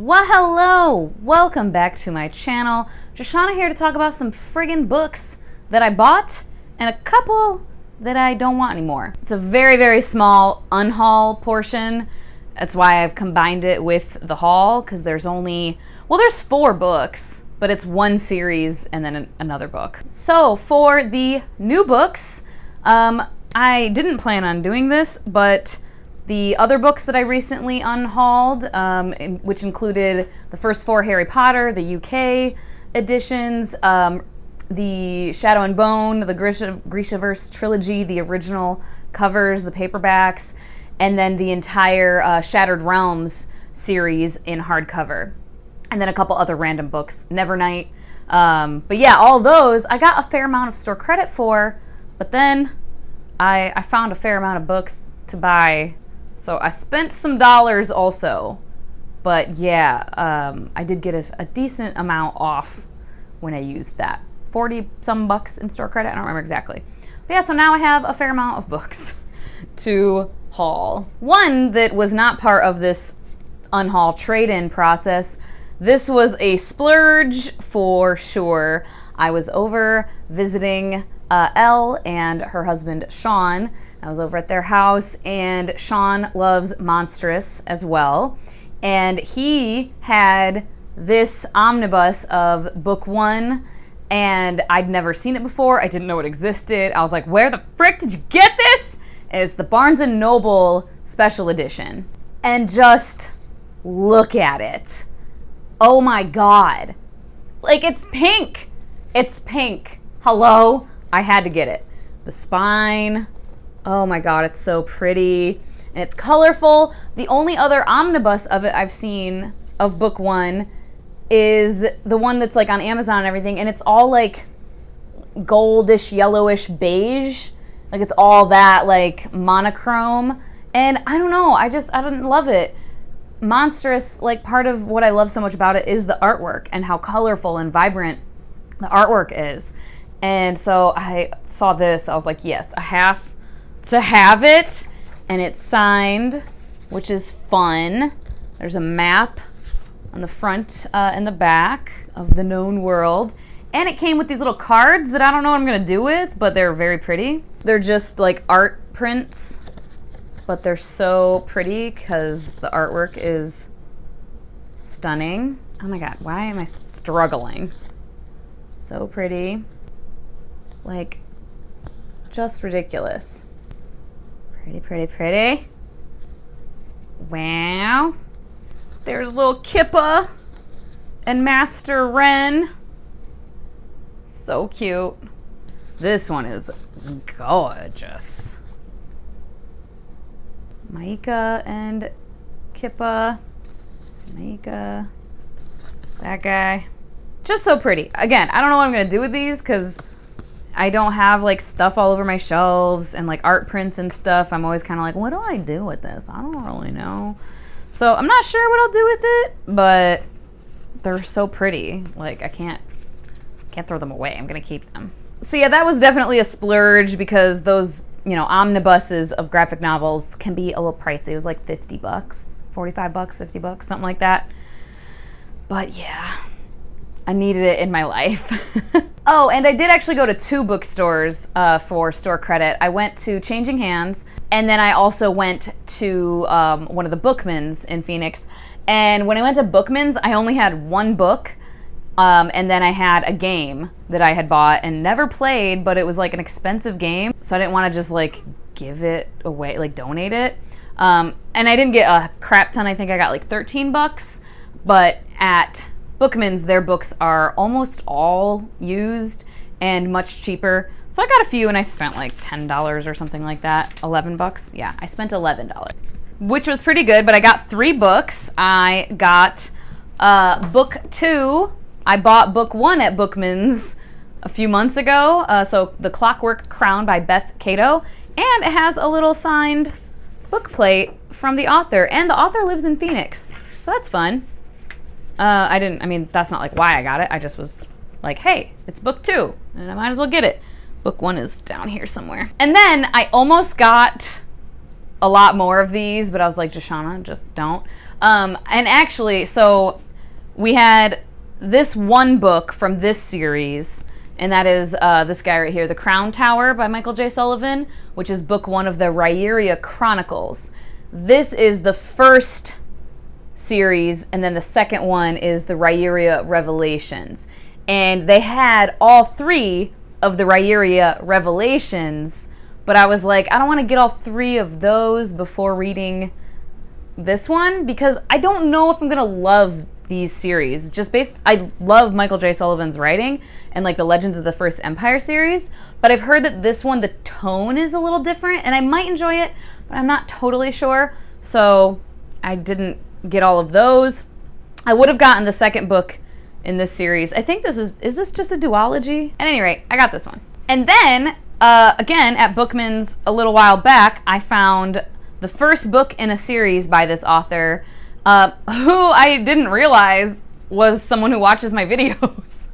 Well, hello! Welcome back to my channel. Jashana here to talk about some friggin' books that I bought and a couple that I don't want anymore. It's a very, very small unhaul portion. That's why I've combined it with the haul, because there's only, well, there's 4 books, but it's one series and then another book. So for the new books, I didn't plan on doing this, but the other books that I recently unhauled, which included the first 4 Harry Potter, the UK editions, the Shadow and Bone, the Grishaverse trilogy, the original covers, the paperbacks, and then the entire Shattered Realms series in hardcover. And then a couple other random books, Nevernight. But yeah, all those I got a fair amount of store credit for, but then I found a fair amount of books to buy. So I spent some dollars also, but yeah, I did get a decent amount off when I used that. 40 some bucks in store credit, I don't remember exactly. But yeah, so now I have a fair amount of books to haul. One that was not part of this unhaul trade-in process, this was a splurge for sure. I was over visiting Elle and her husband Sean. I was over at their house, and Sean loves Monstrous as well. And he had this omnibus of book 1, and I'd never seen it before. I didn't know it existed. I was like, where the frick did you get this? And it's the Barnes & Noble special edition. And just look at it. Oh my God. Like, it's pink. It's pink. Hello? I had to get it. The spine. Oh my God, it's so pretty. And it's colorful. The only other omnibus of it I've seen of book 1 is the one that's like on Amazon and everything, and it's all like goldish, yellowish, beige. Like it's all that like monochrome. And I don't know, I didn't love it. Monstrous, like part of what I love so much about it is the artwork and how colorful and vibrant the artwork is. And so I saw this, I was like, yes, I have to have it. And it's signed, which is fun. There's a map on the front and the back of the known world. And it came with these little cards that I don't know what I'm gonna do with, but they're very pretty. They're just like art prints, but they're so pretty because the artwork is stunning. Oh my God, why am I struggling? So pretty. Like, just ridiculous. Pretty, pretty, pretty. Wow. There's little Kippa and Master Ren. So cute. This one is gorgeous. Maika and Kippa. Maika. That guy. Just so pretty. Again, I don't know what I'm gonna do with these because I don't have like stuff all over my shelves and like art prints and stuff. I'm always kind of like, what do I do with this? I don't really know. So I'm not sure what I'll do with it, but they're so pretty. Like I can't throw them away. I'm gonna keep them. So yeah, that was definitely a splurge because those, you know, omnibuses of graphic novels can be a little pricey. It was like 50 bucks, 45 bucks, 50 bucks, something like that. But yeah, I needed it in my life. Oh, and I did actually go to 2 bookstores for store credit. I went to Changing Hands, and then I also went to one of the Bookmans in Phoenix. And when I went to Bookmans, I only had 1 book, and then I had a game that I had bought and never played, but it was like an expensive game, so I didn't want to just like give it away, like donate it. And I didn't get a crap ton. I think I got like 13 bucks, but at Bookman's, their books are almost all used and much cheaper. So I got a few and I spent like $10 or something like that. 11 bucks. Yeah, I spent $11, which was pretty good, but I got 3 books. I got book 2. I bought book 1 at Bookman's a few months ago. So The Clockwork Crown by Beth Cato. And it has a little signed book plate from the author. And the author lives in Phoenix. So that's fun. I mean, that's not like why I got it. I just was like, hey, it's book 2, and I might as well get it. Book 1 is down here somewhere. And then I almost got a lot more of these, but I was like, Jashana, just don't. And actually, so we had this one book from this series, and that is this guy right here, The Crown Tower by Michael J. Sullivan, which is book 1 of the Ryeria Chronicles. This is the first series, and then the second one is the Ryeria Revelations. And they had all 3 of the Ryeria Revelations, but I was like, I don't want to get all 3 of those before reading this one, because I don't know if I'm going to love these series. I love Michael J. Sullivan's writing and like the Legends of the First Empire series, but I've heard that this one, the tone is a little different, and I might enjoy it, but I'm not totally sure, so I didn't get all of those. I would have gotten the second book in this series. I think is this just a duology? At any rate, I got this one. And then, again, at Bookman's a little while back, I found the first book in a series by this author, who I didn't realize was someone who watches my videos.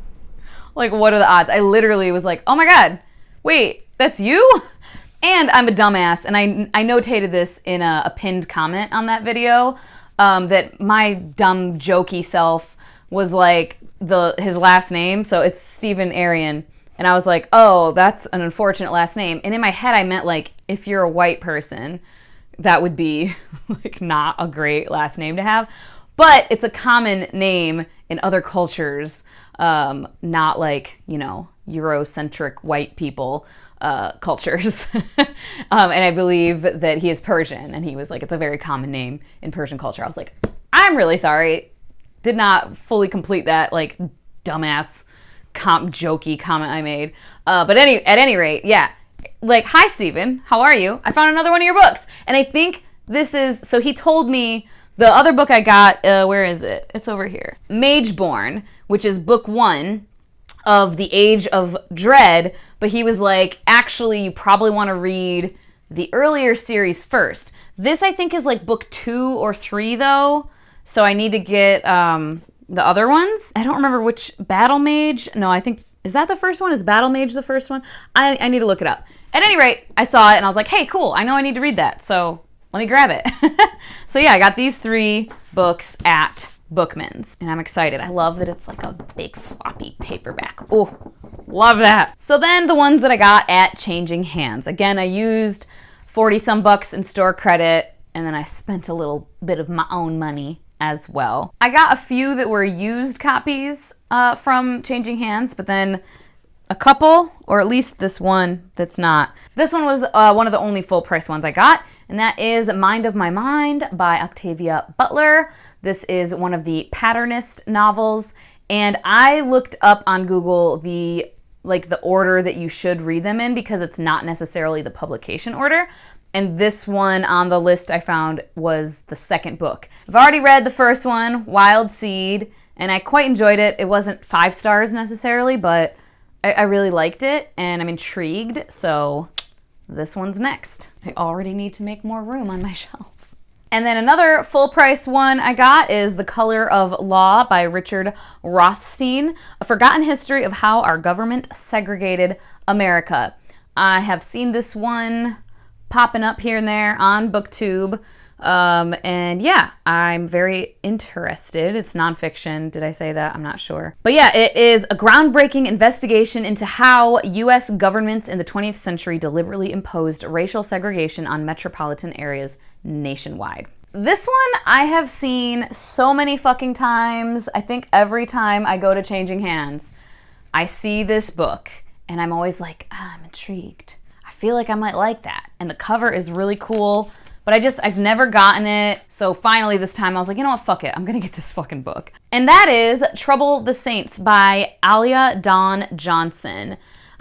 Like, what are the odds? I literally was like, oh my God, wait, that's you? And I'm a dumbass, and I notated this in a pinned comment on that video, that my dumb, jokey self was like his last name, so it's Stephen Aryan. And I was like, oh, that's an unfortunate last name. And in my head, I meant like, if you're a white person, that would be like not a great last name to have. But it's a common name in other cultures, not like, Eurocentric white people cultures. And I believe that he is Persian, and he was like, it's a very common name in Persian culture. I was like, I'm really sorry. Did not fully complete that like dumbass jokey comment I made. But at any rate, yeah. Like, hi, Steven, how are you? I found another one of your books. And I think this is, so he told me the other book I got, where is it? It's over here. Mageborn, which is book 1 of the Age of Dread. But he was like, actually, you probably want to read the earlier series first. This, I think, is like book 2 or 3, though. So I need to get the other ones. I don't remember which, Battle Mage. No, I think, is that the first one? Is Battle Mage the first one? I need to look it up. At any rate, I saw it and I was like, hey, cool, I know I need to read that, so let me grab it. So yeah, I got these 3 books at Bookman's, and I'm excited. I love that it's like a big floppy paperback. Oh, love that. So then the ones that I got at Changing Hands. Again, I used 40-some bucks in store credit, and then I spent a little bit of my own money as well. I got a few that were used copies from Changing Hands, but then a couple, or at least this one that's not. This one was one of the only full price ones I got, and that is Mind of My Mind by Octavia Butler. This is one of the Patternist novels, and I looked up on Google the order that you should read them in, because it's not necessarily the publication order. And this one on the list I found was the second book. I've already read the first one, Wild Seed, and I quite enjoyed it. It wasn't 5 stars necessarily, but I really liked it, and I'm intrigued, so this one's next. I already need to make more room on my shelves. And then another full price one I got is The Color of Law by Richard Rothstein, A Forgotten History of How Our Government Segregated America. I have seen this one popping up here and there on BookTube. And yeah, I'm very interested. It's nonfiction. Did I say that? I'm not sure. But yeah, it is a groundbreaking investigation into how U.S. governments in the 20th century deliberately imposed racial segregation on metropolitan areas nationwide. This one I have seen so many fucking times. I think every time I go to Changing Hands, I see this book and I'm always like, I'm intrigued. I feel like I might like that. And the cover is really cool. But I've never gotten it. So finally this time I was like, you know what, fuck it. I'm gonna get this fucking book. And that is Trouble the Saints by Alia Dawn Johnson.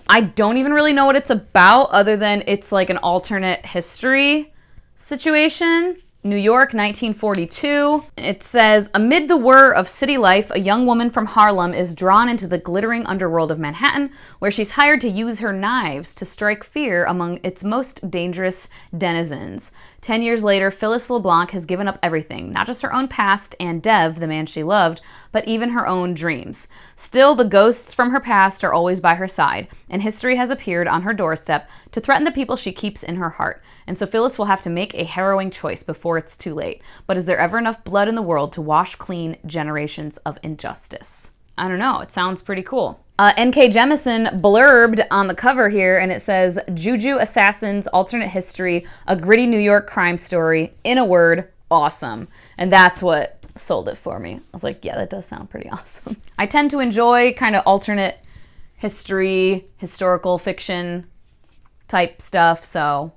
I don't even really know what it's about, other than it's like an alternate history situation. New York, 1942. It says, amid the whir of city life, a young woman from Harlem is drawn into the glittering underworld of Manhattan, where she's hired to use her knives to strike fear among its most dangerous denizens. 10 years later, Phyllis LeBlanc has given up everything, not just her own past and Dev, the man she loved, but even her own dreams. Still, the ghosts from her past are always by her side, and history has appeared on her doorstep to threaten the people she keeps in her heart. And so Phyllis will have to make a harrowing choice before it's too late. But is there ever enough blood in the world to wash clean generations of injustice? I don't know. It sounds pretty cool. N.K. Jemisin blurbed on the cover here, and it says, Juju Assassins, Alternate History, a gritty New York crime story. In a word, awesome. And that's what sold it for me. I was like, yeah, that does sound pretty awesome. I tend to enjoy kind of alternate history, historical fiction type stuff, so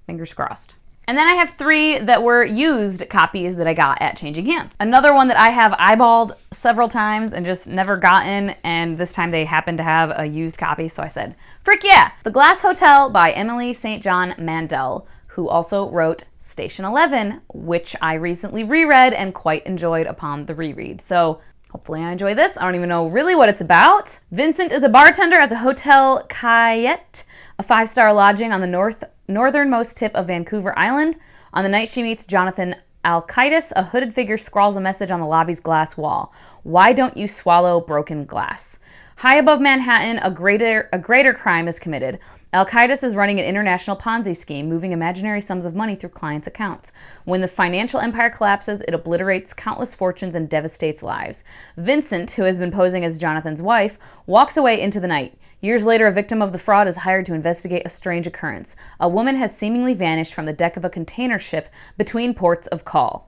fingers crossed. And then I have 3 that were used copies that I got at Changing Hands. Another one that I have eyeballed several times and just never gotten, and this time they happened to have a used copy, so I said, frick yeah! The Glass Hotel by Emily St. John Mandel, who also wrote Station 11, which I recently reread and quite enjoyed upon the reread. So hopefully I enjoy this. I don't even know really what it's about. Vincent is a bartender at the Hotel Cayette, a 5-star lodging on the northernmost tip of Vancouver Island. On the night she meets Jonathan Alcides, a hooded figure scrawls a message on the lobby's glass wall. Why don't you swallow broken glass? High above Manhattan, a greater crime is committed. Alcides is running an international Ponzi scheme, moving imaginary sums of money through clients' accounts. When the financial empire collapses, it obliterates countless fortunes and devastates lives. Vincent, who has been posing as Jonathan's wife, walks away into the night. Years later, a victim of the fraud is hired to investigate a strange occurrence. A woman has seemingly vanished from the deck of a container ship between ports of call.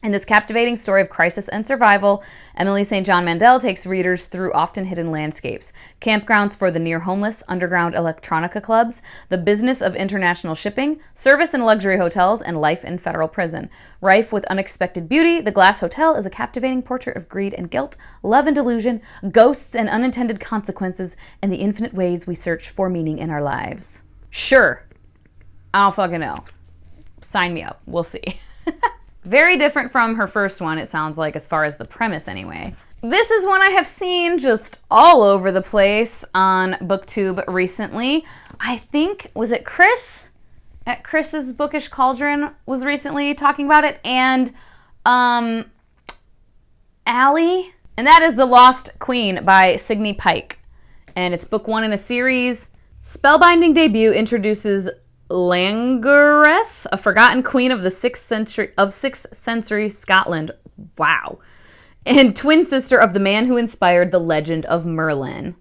In this captivating story of crisis and survival, Emily St. John Mandel takes readers through often hidden landscapes, campgrounds for the near-homeless, underground electronica clubs, the business of international shipping, service and luxury hotels, and life in federal prison. Rife with unexpected beauty, The Glass Hotel is a captivating portrait of greed and guilt, love and delusion, ghosts and unintended consequences, and the infinite ways we search for meaning in our lives. Sure. I don't fucking know. Sign me up. We'll see. Very different from her first one, it sounds like, as far as the premise anyway. This is one I have seen just all over the place on BookTube recently. I think, was it Chris at Chris's Bookish Cauldron was recently talking about it, and Allie? And that is The Lost Queen by Signe Pike. And it's book 1 in a series. Spellbinding debut introduces Langareth, a forgotten queen of the 6th century Scotland. Wow. And twin sister of the man who inspired the legend of Merlin.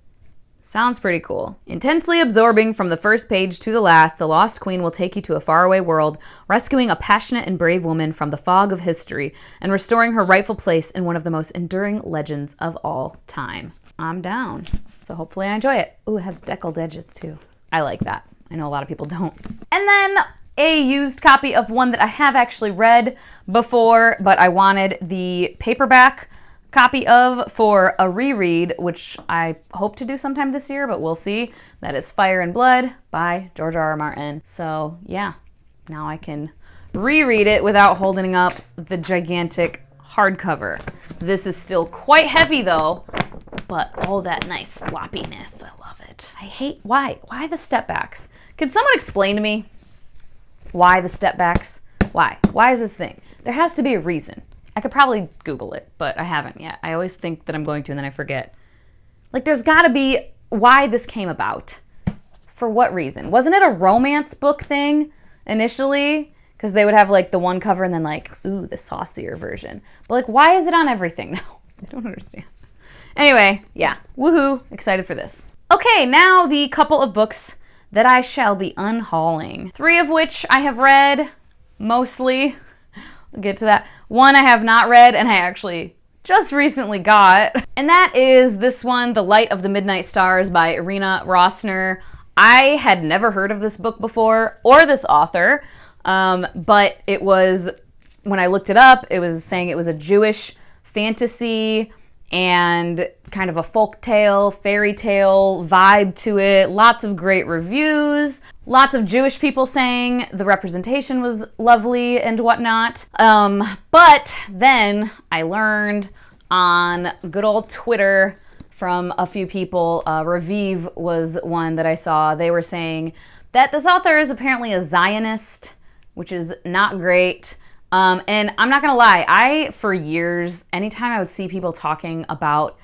Sounds pretty cool. Intensely absorbing from the first page to the last, The Lost Queen will take you to a faraway world, rescuing a passionate and brave woman from the fog of history and restoring her rightful place in one of the most enduring legends of all time. I'm down. So hopefully I enjoy it. Ooh, it has deckled edges too. I like that. I know a lot of people don't. And then a used copy of one that I have actually read before, but I wanted the paperback copy of for a reread, which I hope to do sometime this year, but we'll see. That is Fire and Blood by George R.R. Martin. So yeah, now I can reread it without holding up the gigantic hardcover. This is still quite heavy though, but oh, that nice floppiness. I love it. I hate, why the step backs? Can someone explain to me why the step backs? Why is this thing? There has to be a reason. I could probably Google it, but I haven't yet. I always think that I'm going to and then I forget. Like, there's gotta be why this came about. For what reason? Wasn't it a romance book thing initially? Because they would have like the one cover and then like, ooh, the saucier version. But like, why is it on everything now? I don't understand. Anyway, yeah, woohoo, excited for this. Okay, now the couple of books that I shall be unhauling. 3 of which I have read, mostly. We'll get to that. 1 I have not read and I actually just recently got. And that is this one, The Light of the Midnight Stars by Irina Rossner. I had never heard of this book before or this author, but it was, when I looked it up, it was saying it was a Jewish fantasy and kind of a folk tale, fairy tale vibe to it. Lots of great reviews. Lots of Jewish people saying the representation was lovely and whatnot. But then I learned on good old Twitter from a few people, Raviv was one that I saw. They were saying that this author is apparently a Zionist, which is not great. And I'm not gonna lie, for years, anytime I would see people talking about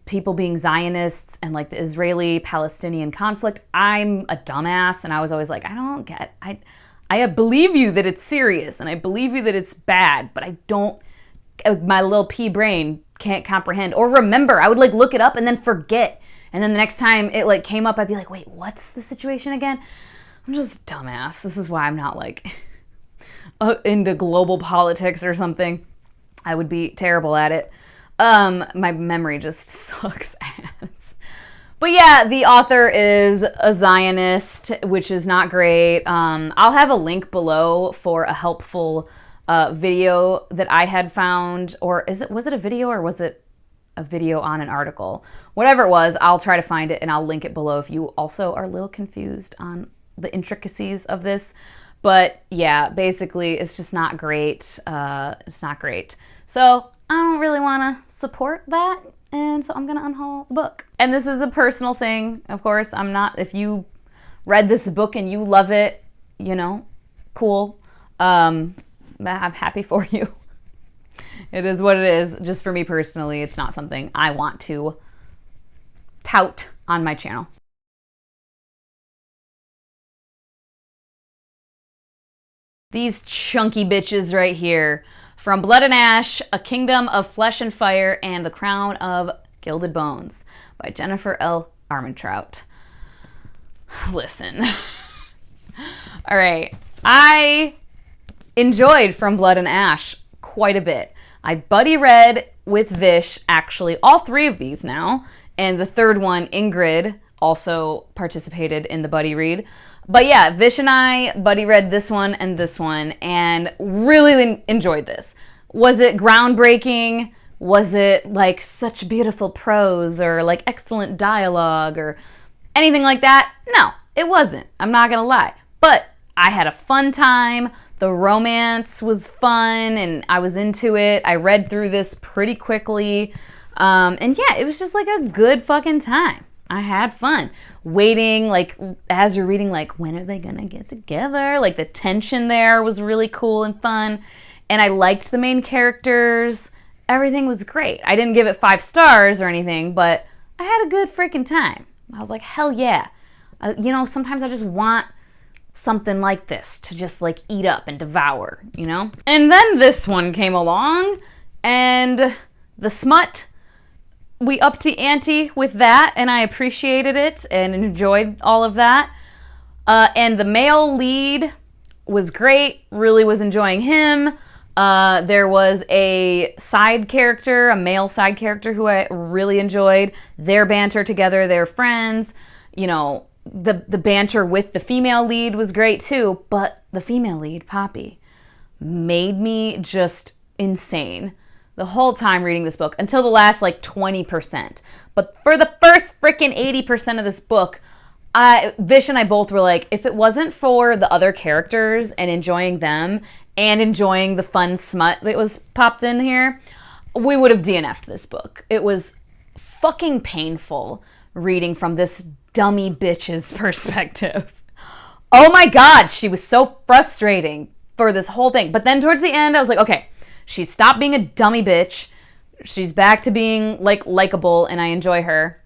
people being Zionists and like the Israeli-Palestinian conflict. I'm a dumbass, and I was always like, I don't get, I believe you that it's serious, and I believe you that it's bad, but I don't, my little pea brain can't comprehend or remember. I would like look it up and then forget. And then the next time it like came up, I'd be like, wait, what's the situation again? I'm just a dumbass. This is why I'm not like into global politics or something. I would be terrible at it. My memory just sucks ass. But yeah, the author is a Zionist, which is not great. I'll have a link below for a helpful video that I had found, or was it a video or was it a video on an article? Whatever it was, I'll try to find it and I'll link it below if you also are a little confused on the intricacies of this. But yeah, basically it's just not great. It's not great. So I don't really want to support that, and so I'm going to unhaul the book. And this is a personal thing, of course. I'm not, if you read this book and you love it, you know, cool. I'm happy for you. It is what it is. Just for me personally, it's not something I want to tout on my channel. These chunky bitches right here. From Blood and Ash, A Kingdom of Flesh and Fire, and The Crown of Gilded Bones by Jennifer L. Armentrout. Listen. All right. I enjoyed From Blood and Ash quite a bit. I buddy read with Vish, actually, all three of these now. And the third one, Ingrid, also participated in the buddy read. But yeah, Vish and I buddy read this one and really enjoyed this. Was it groundbreaking? Was it like such beautiful prose or like excellent dialogue or anything like that? No, it wasn't. I'm not gonna lie. But I had a fun time. The romance was fun and I was into it. I read through this pretty quickly. And yeah, it was just like a good fucking time. I had fun waiting, like, as you're reading, like, when are they gonna get together? Like, the tension there was really cool and fun. And I liked the main characters. Everything was great. I didn't give it 5 stars or anything, but I had a good freaking time. I was like, hell yeah. You know, sometimes I just want something like this to just, like, eat up and devour, you know? And then this one came along, and the smut, we upped the ante with that, and I appreciated it and enjoyed all of that. And the male lead was great, really was enjoying him. There was a side character, a male side character who I really enjoyed. Their banter together, their friends. You know, the banter with the female lead was great too, but the female lead, Poppy, made me just insane the whole time reading this book until the last like 20%. But for the first freaking 80% of this book, Vish and I both were like, if it wasn't for the other characters and enjoying them and enjoying the fun smut that was popped in here, we would have DNF'd this book. It was fucking painful reading from this dummy bitch's perspective. Oh my God, she was so frustrating for this whole thing. But then towards the end, I was like, okay, she stopped being a dummy bitch. She's back to being like likable and I enjoy her.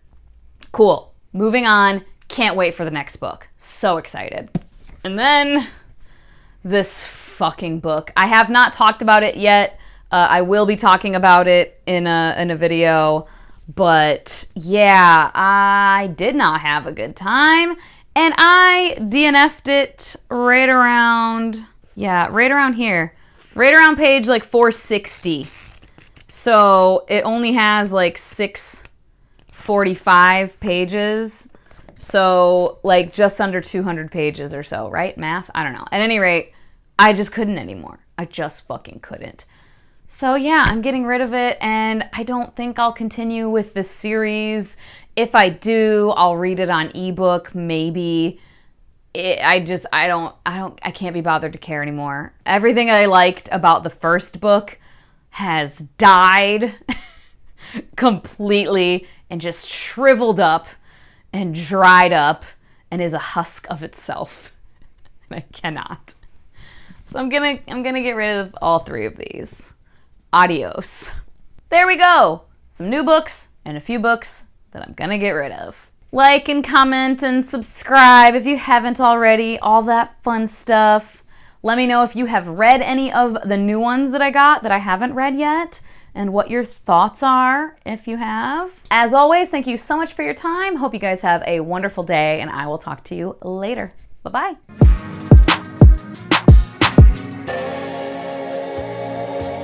Cool. Moving on. Can't wait for the next book. So excited. And then this fucking book. I have not talked about it yet. I will be talking about it in a video. But yeah, I did not have a good time. And I DNF'd it right around here. Right around page like 460. So it only has like 645 pages. So like just under 200 pages or so, right? Math? I don't know. At any rate, I just couldn't anymore. I just fucking couldn't. So yeah, I'm getting rid of it and I don't think I'll continue with this series. If I do, I'll read it on ebook, maybe. I can't be bothered to care anymore. Everything I liked about the first book has died completely and just shriveled up and dried up and is a husk of itself. I cannot. So I'm gonna get rid of all 3 of these. Adios. There we go. Some new books and a few books that I'm gonna get rid of. Like and comment and subscribe if you haven't already, all that fun stuff. Let me know if you have read any of the new ones that I got that I haven't read yet, and what your thoughts are if you have. As always, thank you so much for your time. Hope you guys have a wonderful day, and I will talk to you later. Bye-bye.